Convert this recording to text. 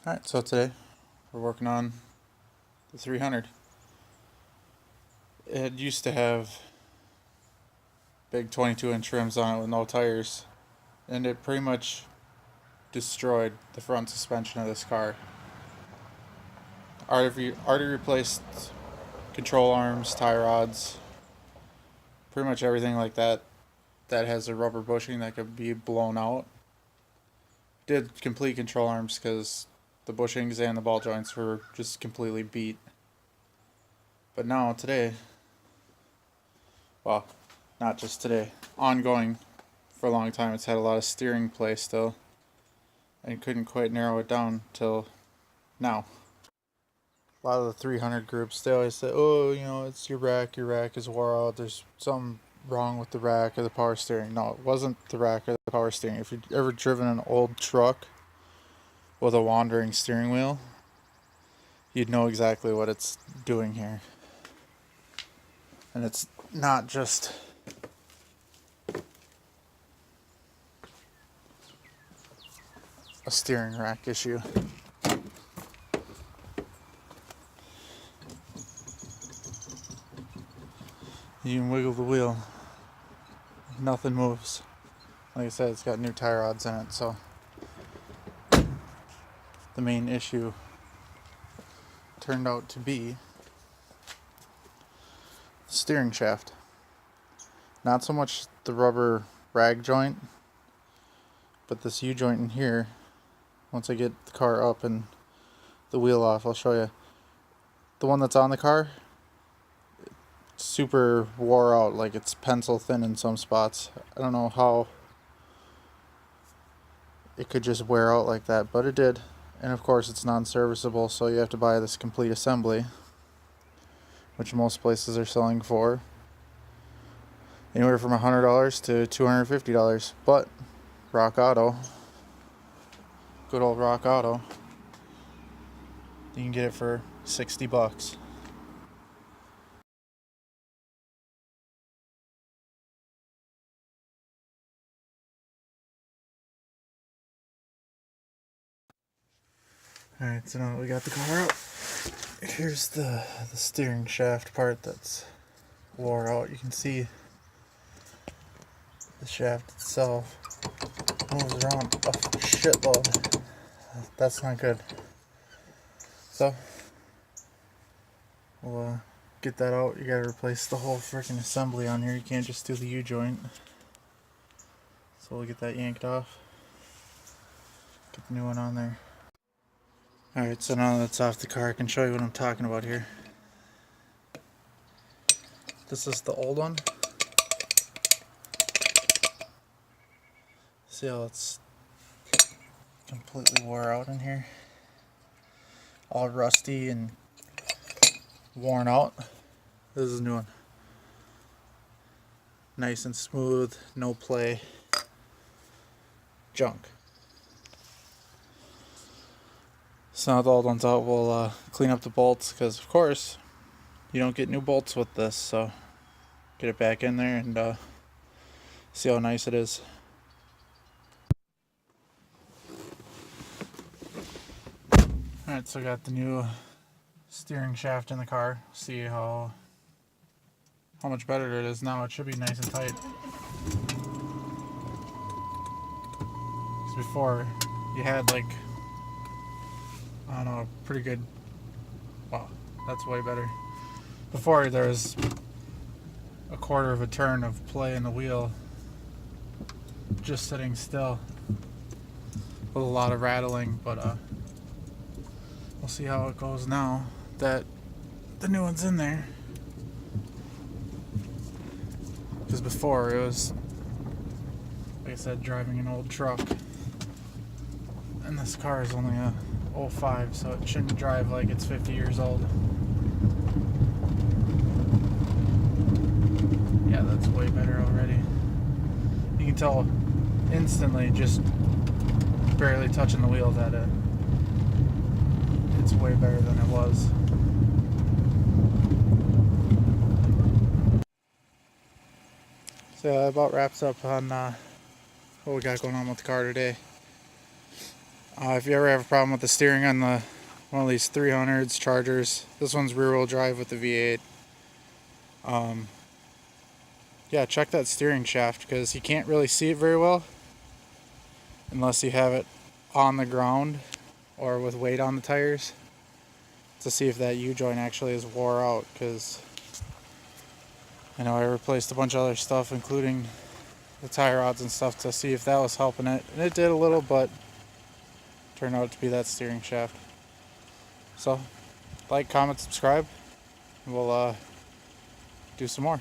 Alright, so today we're working on the 300. It used to have big 22-inch rims on it with no tires, and it pretty much destroyed the front suspension of this car. Already replaced control arms, tie rods, pretty much everything like that that has a rubber bushing that could be blown out. Did complete control arms because the bushings and the ball joints were just completely beat. But now, today, well, not just today, ongoing for a long time, it's had a lot of steering play still, and couldn't quite narrow it down till now. A lot of the 300 groups, they always say, oh, it's your rack is wore out, there's something wrong with the rack or the power steering. No, it wasn't the rack or the power steering. If you've ever driven an old truck with a wandering steering wheel, you'd know exactly what it's doing here. And it's not just a steering rack issue. You can wiggle the wheel, nothing moves. Like I said, it's got new tie rods in it, so the main issue turned out to be the steering shaft. Not so much the rubber rag joint, but this U-joint in here. Once I get the car up and the wheel off, I'll show you. The one that's on the car, super wore out, like it's pencil thin in some spots. I don't know how it could just wear out like that, but it did. And of course it's non-serviceable, so you have to buy this complete assembly, which most places are selling for anywhere from $100 to $250. But Rock Auto, good old Rock Auto, you can get it for $60. Alright, so now that we got the car out, here's the steering shaft part that's wore out. You can see the shaft itself moves around a shitload. That's not good. So we'll get that out. You gotta replace the whole freaking assembly on here. You can't just do the U-joint. So we'll get that yanked off. Get the new one on there. Alright, so now that it's off the car, I can show you what I'm talking about here. This is the old one. See how it's completely wore out in here? All rusty and worn out. This is a new one. Nice and smooth, no play. Junk. So now the old one's out, we'll clean up the bolts, because of course you don't get new bolts with this, so get it back in there and see how nice it is. Alright, so I got the new steering shaft in the car. See how much better it is now. It should be nice and tight. Because before you had like, I don't know, pretty good, wow, that's way better. Before there was a quarter of a turn of play in the wheel just sitting still with a lot of rattling, but we'll see how it goes now that the new one's in there. Because before it was, like I said, driving an old truck, and this car is only a 05, so it shouldn't drive like it's 50 years old. Yeah, that's way better already. You can tell instantly, just barely touching the wheel, that it's way better than it was. So that about wraps up on what we got going on with the car today. If you ever have a problem with the steering on one of these 300s, Chargers, this one's rear-wheel drive with the V8. Yeah, check that steering shaft because you can't really see it very well unless you have it on the ground or with weight on the tires to see if that U-joint actually is wore out, because I know I replaced a bunch of other stuff including the tie rods and stuff to see if that was helping it, and it did a little, but turned out to be that steering shaft. So like, comment, subscribe, and we'll do some more.